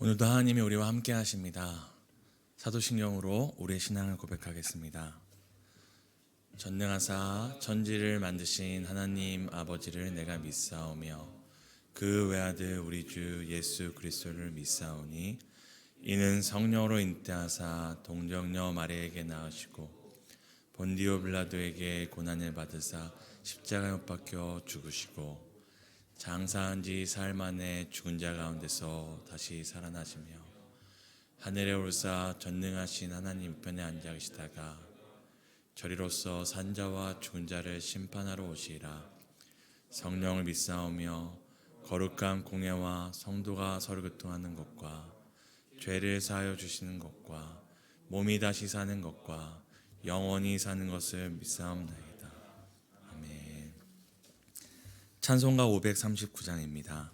오늘도 하나님이 우리와 함께 하십니다. 사도신경으로 우리의 신앙을 고백하겠습니다. 전능하사 천지를 만드신 하나님 아버지를 내가 믿사오며 그 외아들 우리 주 예수 그리스도를 믿사오니 이는 성령으로 잉태하사 동정녀 마리아에게 낳으시고 본디오 빌라도에게 고난을 받으사 십자가에 못 박혀 죽으시고 장사한 지 사흘 만에 죽은 자 가운데서 다시 살아나시며 하늘에 올사 전능하신 하나님 우편에 앉아 계시다가 저리로서 산자와 죽은 자를 심판하러 오시리라. 성령을 믿사오며 거룩한 공예와 성도가 서로 교통하는 것과 죄를 사하여 주시는 것과 몸이 다시 사는 것과 영원히 사는 것을 믿사옵나이다. 아멘. 찬송가 539장입니다.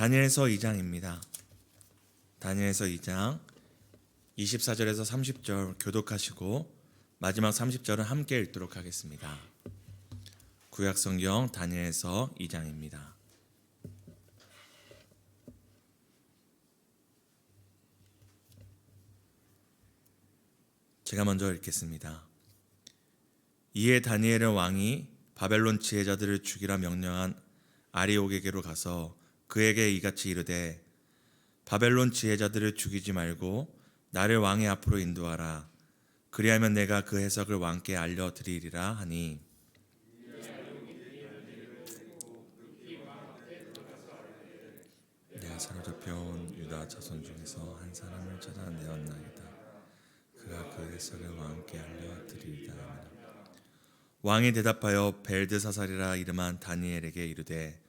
다니엘서 2장입니다. 다니엘서 2장 24절에서 30절 교독하시고 마지막 30절은 함께 읽도록 하겠습니다. 구약성경 다니엘서 2장입니다. 제가 먼저 읽겠습니다. 이에 다니엘은 왕이 바벨론 지혜자들을 죽이라 명령한 아리옥에게로 가서 그에게 이같이 이르되 바벨론 지혜자들을 죽이지 말고 나를 왕의 앞으로 인도하라. 그리하면 내가 그 해석을 왕께 알려드리리라 하니 내가 사로잡혀온 유다 자손 중에서 한 사람을 찾아내었나이다. 그가 그 해석을 왕께 알려드리리라 하니라. 왕이 대답하여 벨드사살이라 이름한 다니엘에게 이르되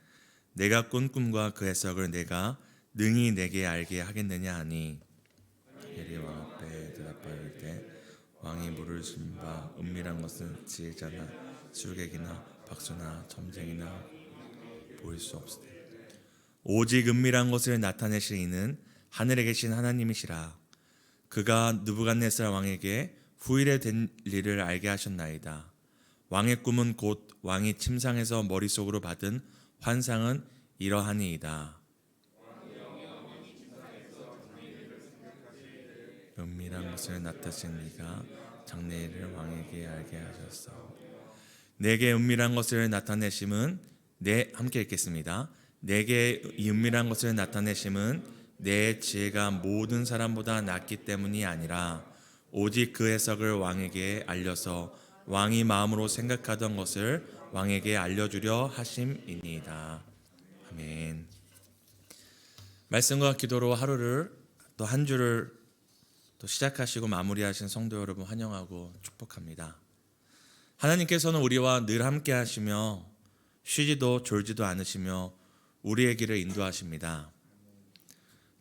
내가 꾼 꿈과 그 해석을 내가 능히 내게 알게 하겠느냐 하니 다니엘이 왕 앞에 대답하여 이르되 왕이 물을 준바 은밀한 것은 지혜자나 술객이나 박수나 점쟁이나 보일 수 없으되 오직 은밀한 것을 나타내실 이는 하늘에 계신 하나님이시라. 그가 느부갓네살 왕에게 후일에 된 일을 알게 하셨나이다. 왕의 꿈은 곧 왕이 침상에서 머릿속으로 받은 환상은 이러하니이다. 은밀한 것을 나타내신 네가 장래일을 왕에게 알게 하셨어. 내게 은밀한 것을 나타내심은 함께 읽겠습니다. 내게 이 은밀한 것을 나타내심은 내 지혜가 모든 사람보다 낫기 때문이 아니라 오직 그 해석을 왕에게 알려서 왕이 마음으로 생각하던 것을 왕에게 알려주려 하심이니이다. 아멘. 말씀과 기도로 하루를 또 한 주를 또 시작하시고 마무리하신 성도 여러분 환영하고 축복합니다. 하나님께서는 우리와 늘 함께 하시며 쉬지도 졸지도 않으시며 우리의 길을 인도하십니다.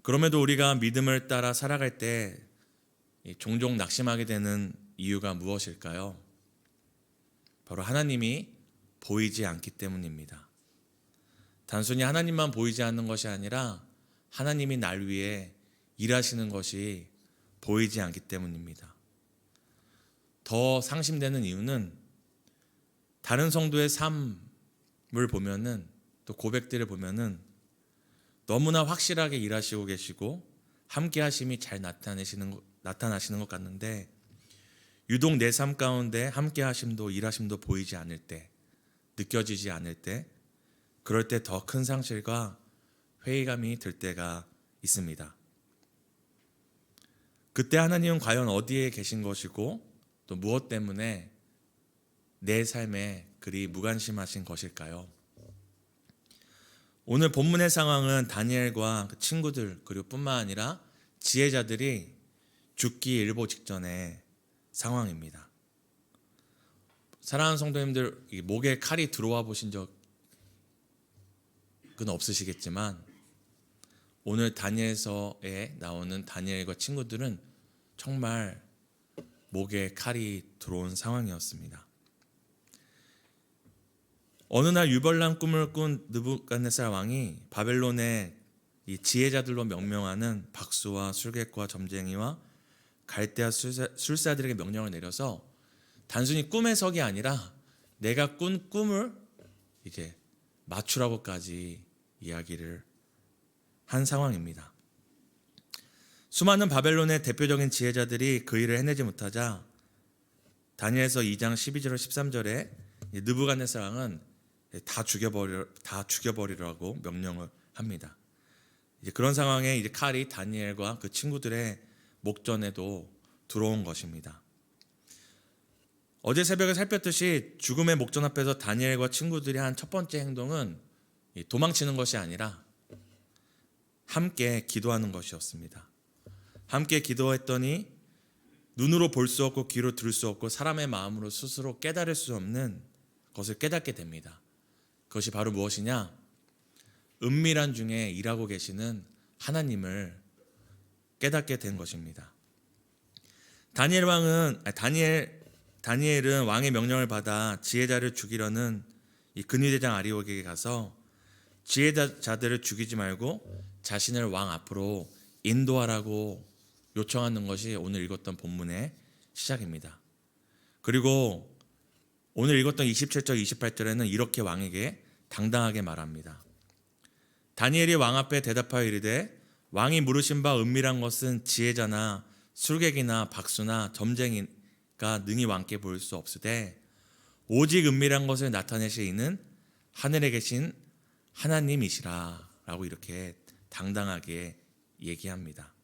그럼에도 우리가 믿음을 따라 살아갈 때 종종 낙심하게 되는 이유가 무엇일까요? 바로 하나님이 보이지 않기 때문입니다. 단순히 하나님만 보이지 않는 것이 아니라 하나님이 날 위해 일하시는 것이 보이지 않기 때문입니다. 더 상심되는 이유는 다른 성도의 삶을 보면은 또 고백들을 보면은 너무나 확실하게 일하시고 계시고 함께 하심이 잘 나타나시는 것 같는데 유독 내 삶 가운데 함께 하심도 일하심도 보이지 않을 때, 느껴지지 않을 때, 그럴 때 더 큰 상실과 회의감이 들 때가 있습니다. 그때 하나님은 과연 어디에 계신 것이고 또 무엇 때문에 내 삶에 그리 무관심하신 것일까요? 오늘 본문의 상황은 다니엘과 그 친구들 그리고 뿐만 아니라 지혜자들이 죽기 일보 직전의 상황입니다. 사랑하는 성도님들, 목에 칼이 들어와 보신 적은 없으시겠지만 오늘 다니엘서에 나오는 다니엘과 친구들은 정말 목에 칼이 들어온 상황이었습니다. 어느 날 유별난 꿈을 꾼 느부갓네살 왕이 바벨론의 이 지혜자들로 명명하는 박수와 술객과 점쟁이와 갈대아 술사들에게 명령을 내려서 단순히 꿈의 석이 아니라 내가 꾼 꿈을 이제 맞추라고까지 이야기를 한 상황입니다. 수많은 바벨론의 대표적인 지혜자들이 그 일을 해내지 못하자 다니엘서 2장 12절 13절에 느부갓네살 왕은 다 죽여버리라고 명령을 합니다. 이제 그런 상황에 이제 칼이 다니엘과 그 친구들의 목전에도 들어온 것입니다. 어제 새벽에 살폈듯이 죽음의 목전 앞에서 다니엘과 친구들이 한 첫 번째 행동은 도망치는 것이 아니라 함께 기도하는 것이었습니다. 함께 기도했더니 눈으로 볼 수 없고 귀로 들을 수 없고 사람의 마음으로 스스로 깨달을 수 없는 것을 깨닫게 됩니다. 그것이 바로 무엇이냐? 은밀한 중에 일하고 계시는 하나님을 깨닫게 된 것입니다. 다니엘은 왕의 명령을 받아 지혜자를 죽이려는 이 근위대장 아리옥에게 가서 지혜자들을 죽이지 말고 자신을 왕 앞으로 인도하라고 요청하는 것이 오늘 읽었던 본문의 시작입니다. 그리고 오늘 읽었던 27절 28절에는 이렇게 왕에게 당당하게 말합니다. 다니엘이 왕 앞에 대답하여 이르되 왕이 물으신 바 은밀한 것은 지혜자나 술객이나 박수나 점쟁이가 능히 왕께 보일 수 없으되 오직 은밀한 것을 나타내실 이는 하늘에 계신 하나님이시라 라고 이렇게 당당하게 얘기합니다.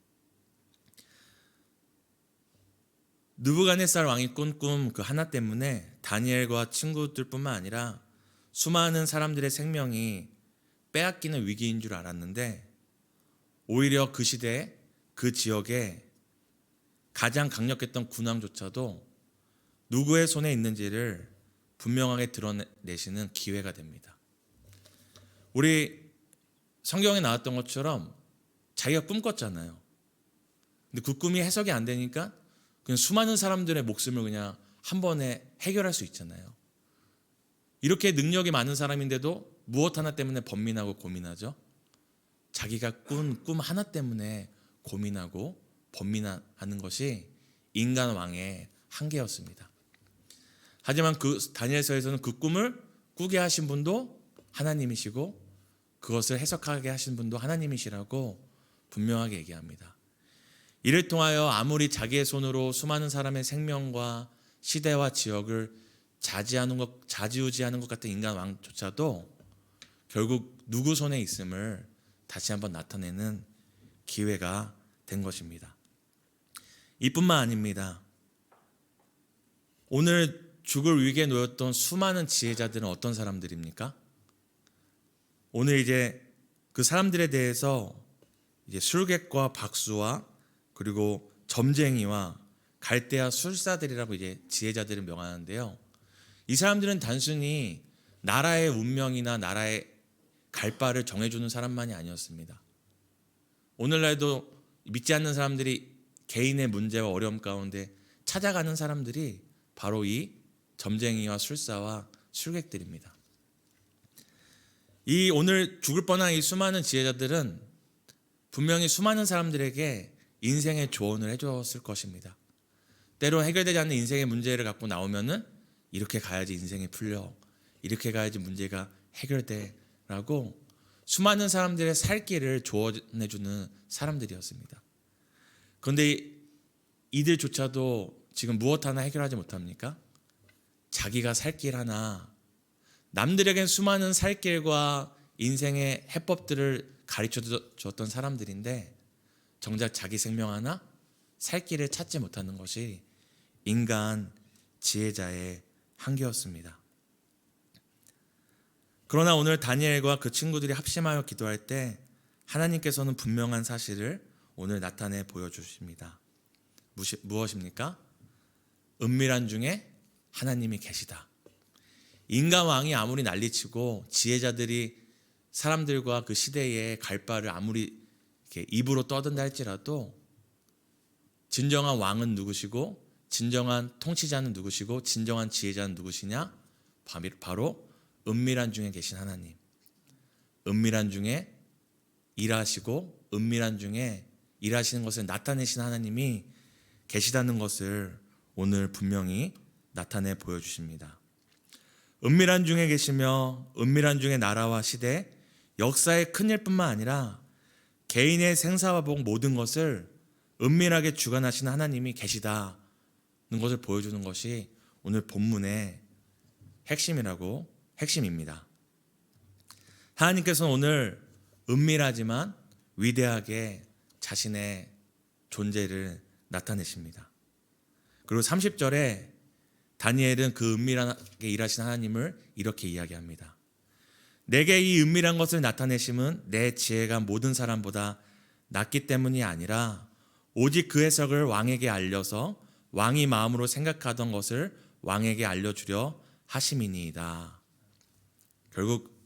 느부갓네살 왕이 꾼 꿈 그 하나 때문에 다니엘과 친구들뿐만 아니라 수많은 사람들의 생명이 빼앗기는 위기인 줄 알았는데 오히려 그 시대 그 지역에 가장 강력했던 군왕조차도 누구의 손에 있는지를 분명하게 드러내시는 기회가 됩니다. 우리 성경에 나왔던 것처럼 자기가 꿈꿨잖아요. 근데 그 꿈이 해석이 안 되니까 그냥 수많은 사람들의 목숨을 그냥 한 번에 해결할 수 있잖아요. 이렇게 능력이 많은 사람인데도 무엇 하나 때문에 번민하고 고민하죠. 자기가 꾼 꿈 하나 때문에 고민하고 번민하는 것이 인간 왕의 한계였습니다. 하지만 그 다니엘서에서는 그 꿈을 꾸게 하신 분도 하나님이시고 그것을 해석하게 하신 분도 하나님이시라고 분명하게 얘기합니다. 이를 통하여 아무리 자기의 손으로 수많은 사람의 생명과 시대와 지역을 좌지우지하는 것 같은 인간 왕조차도 결국 누구 손에 있음을 다시 한번 나타내는 기회가 된 것입니다. 이뿐만 아닙니다. 오늘 죽을 위기에 놓였던 수많은 지혜자들은 어떤 사람들입니까? 오늘 이제 그 사람들에 대해서 이제 술객과 박수와 그리고 점쟁이와 갈대아 술사들이라고 이제 지혜자들을 명하는데요. 이 사람들은 단순히 나라의 운명이나 나라의 갈 바를 정해주는 사람만이 아니었습니다. 오늘날도 믿지 않는 사람들이 개인의 문제와 어려움 가운데 찾아가는 사람들이 바로 이 점쟁이와 술사와 술객들입니다. 이 오늘 죽을 뻔한 이 수많은 지혜자들은 분명히 수많은 사람들에게 인생의 조언을 해줬을 것입니다. 때로 해결되지 않는 인생의 문제를 갖고 나오면은 이렇게 가야지 인생이 풀려, 이렇게 가야지 문제가 해결돼 라고 수많은 사람들의 살 길을 조언해주는 사람들이었습니다. 그런데 이들조차도 지금 무엇 하나 해결하지 못합니까? 자기가 살 길 하나, 남들에겐 수많은 살 길과 인생의 해법들을 가르쳐 줬던 사람들인데 정작 자기 생명 하나 살 길을 찾지 못하는 것이 인간 지혜자의 한계였습니다. 그러나 오늘 다니엘과 그 친구들이 합심하여 기도할 때 하나님께서는 분명한 사실을 오늘 나타내 보여주십니다. 무엇입니까? 은밀한 중에 하나님이 계시다. 인간 왕이 아무리 난리치고 지혜자들이 사람들과 그 시대의 갈 바를 아무리 이렇게 입으로 떠든다 할지라도 진정한 왕은 누구시고 진정한 통치자는 누구시고 진정한 지혜자는 누구시냐? 바로 은밀한 중에 계신 하나님. 은밀한 중에 일하시고 은밀한 중에 일하시는 것을 나타내신 하나님이 계시다는 것을 오늘 분명히 나타내 보여주십니다. 은밀한 중에 계시며 은밀한 중에 나라와 시대, 역사의 큰일뿐만 아니라 개인의 생사화복 모든 것을 은밀하게 주관하시는 하나님이 계시다는 것을 보여주는 것이 오늘 본문의 핵심입니다. 하나님께서는 오늘 은밀하지만 위대하게 자신의 존재를 나타내십니다. 그리고 30절에 다니엘은 그 은밀하게 일하신 하나님을 이렇게 이야기합니다. 내게 이 은밀한 것을 나타내심은 내 지혜가 모든 사람보다 낫기 때문이 아니라 오직 그 해석을 왕에게 알려서 왕이 마음으로 생각하던 것을 왕에게 알려주려 하심이니이다. 결국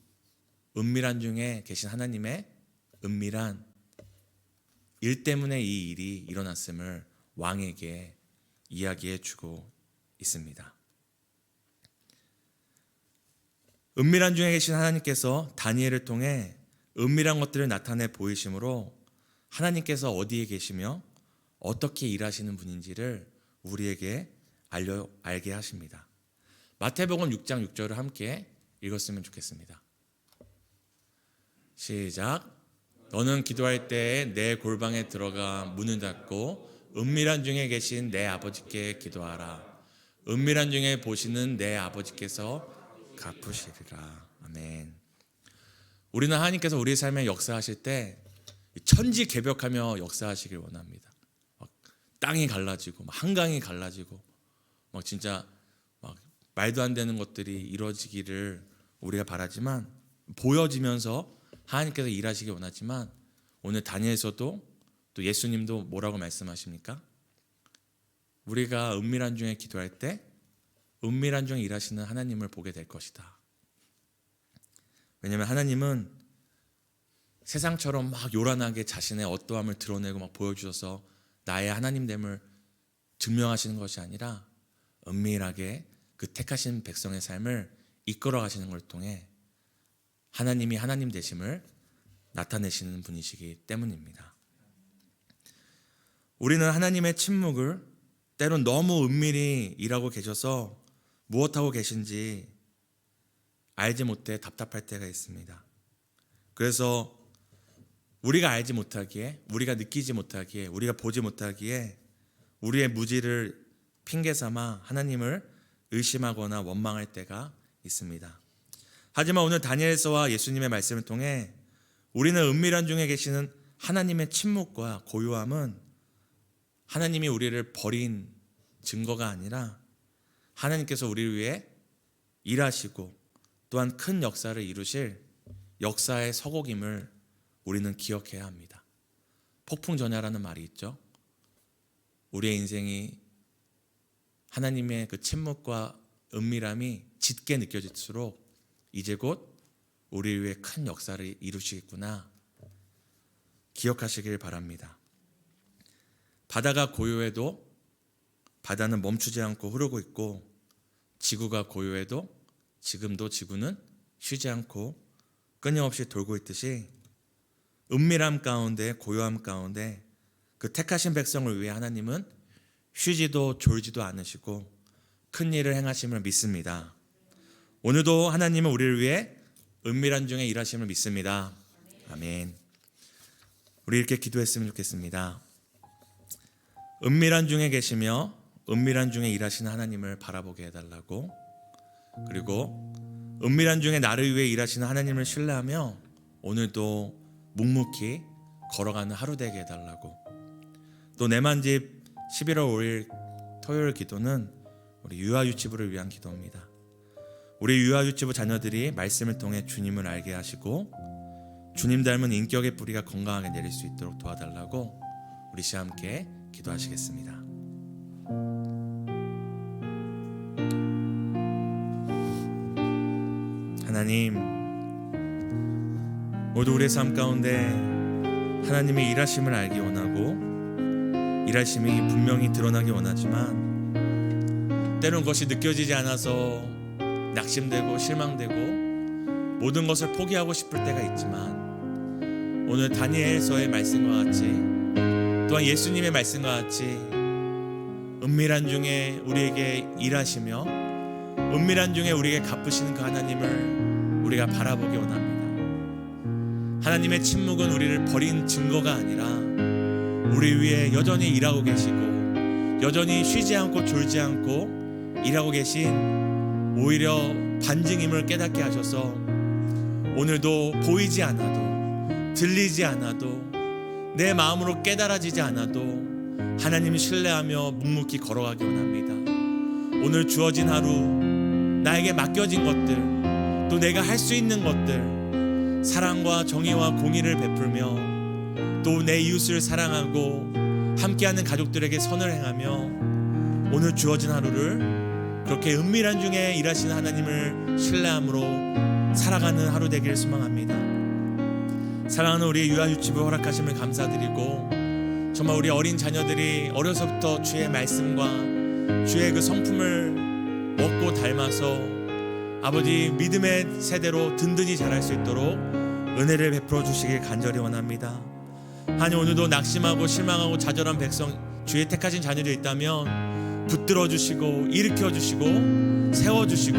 은밀한 중에 계신 하나님의 은밀한 일 때문에 이 일이 일어났음을 왕에게 이야기해 주고 있습니다. 은밀한 중에 계신 하나님께서 다니엘을 통해 은밀한 것들을 나타내 보이심으로 하나님께서 어디에 계시며 어떻게 일하시는 분인지를 우리에게 알게 하십니다. 마태복음 6장 6절을 함께 읽었으면 좋겠습니다. 시작. 너는 기도할 때에 내 골방에 들어가 문을 닫고 은밀한 중에 계신 내 아버지께 기도하라. 은밀한 중에 보시는 내 아버지께서 갚으시리라. 아멘. 우리는 하나님께서 우리 삶에 역사하실 때 천지개벽하며 역사하시길 원합니다. 막 땅이 갈라지고 막 한강이 갈라지고 막 진짜 막 말도 안 되는 것들이 이루어지기를 우리가 바라지만, 보여지면서 하나님께서 일하시길 원하지만, 오늘 다니엘서도 또 예수님도 뭐라고 말씀하십니까? 우리가 은밀한 중에 기도할 때 은밀한 중에 일하시는 하나님을 보게 될 것이다. 왜냐하면 하나님은 세상처럼 막 요란하게 자신의 어떠함을 드러내고 막 보여주셔서 나의 하나님됨을 증명하시는 것이 아니라 은밀하게 그 택하신 백성의 삶을 이끌어 가시는 걸 통해 하나님이 하나님 되심을 나타내시는 분이시기 때문입니다. 우리는 하나님의 침묵을 때론 너무 은밀히 일하고 계셔서 무엇하고 계신지 알지 못해 답답할 때가 있습니다. 그래서 우리가 알지 못하기에, 우리가 느끼지 못하기에, 우리가 보지 못하기에 우리의 무지를 핑계 삼아 하나님을 의심하거나 원망할 때가 있습니다. 하지만 오늘 다니엘서와 예수님의 말씀을 통해 우리는 은밀한 중에 계시는 하나님의 침묵과 고요함은 하나님이 우리를 버린 증거가 아니라 하나님께서 우리를 위해 일하시고 또한 큰 역사를 이루실 역사의 서곡임을 우리는 기억해야 합니다. 폭풍전야라는 말이 있죠. 우리의 인생이 하나님의 그 침묵과 은밀함이 짙게 느껴질수록 이제 곧 우리를 위해 큰 역사를 이루시겠구나 기억하시길 바랍니다. 바다가 고요해도 바다는 멈추지 않고 흐르고 있고, 지구가 고요해도 지금도 지구는 쉬지 않고 끊임없이 돌고 있듯이 은밀함 가운데, 고요함 가운데 그 택하신 백성을 위해 하나님은 쉬지도 졸지도 않으시고 큰 일을 행하심을 믿습니다. 오늘도 하나님은 우리를 위해 은밀한 중에 일하심을 믿습니다. 아멘. 우리 이렇게 기도했으면 좋겠습니다. 은밀한 중에 계시며 은밀한 중에 일하시는 하나님을 바라보게 해달라고, 그리고 은밀한 중에 나를 위해 일하시는 하나님을 신뢰하며 오늘도 묵묵히 걸어가는 하루 되게 해달라고. 또 내만집 11월 5일 토요일 기도는 우리 유아유치부를 위한 기도입니다. 우리 유아유치부 자녀들이 말씀을 통해 주님을 알게 하시고 주님 닮은 인격의 뿌리가 건강하게 내릴 수 있도록 도와달라고 우리 시 함께 기도하시겠습니다. 하나님, 모두 우리의 삶 가운데 하나님의 일하심을 알기 원하고 일하심이 분명히 드러나기 원하지만 때론 그것이 느껴지지 않아서 낙심되고 실망되고 모든 것을 포기하고 싶을 때가 있지만, 오늘 다니엘서의 말씀과 같이 또한 예수님의 말씀과 같이 은밀한 중에 우리에게 일하시며 은밀한 중에 우리에게 갚으시는 그 하나님을 우리가 바라보기 원합니다. 하나님의 침묵은 우리를 버린 증거가 아니라 우리 위해 여전히 일하고 계시고 여전히 쉬지 않고 졸지 않고 일하고 계신 오히려 반증임을 깨닫게 하셔서 오늘도 보이지 않아도 들리지 않아도 내 마음으로 깨달아지지 않아도 하나님을 신뢰하며 묵묵히 걸어가기 원합니다. 오늘 주어진 하루 나에게 맡겨진 것들, 또 내가 할 수 있는 것들, 사랑과 정의와 공의를 베풀며 또 내 이웃을 사랑하고 함께하는 가족들에게 선을 행하며 오늘 주어진 하루를 그렇게 은밀한 중에 일하시는 하나님을 신뢰함으로 살아가는 하루 되기를 소망합니다. 사랑하는 우리 유아유치부 허락하심을 감사드리고, 정말 우리 어린 자녀들이 어려서부터 주의 말씀과 주의 그 성품을 먹고 닮아서 아버지 믿음의 세대로 든든히 자랄 수 있도록 은혜를 베풀어 주시길 간절히 원합니다. 하나님, 오늘도 낙심하고 실망하고 좌절한 백성, 주의 택하신 자녀들이 있다면 붙들어 주시고 일으켜 주시고 세워 주시고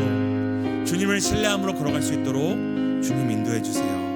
주님을 신뢰함으로 걸어갈 수 있도록 주님 인도해 주세요.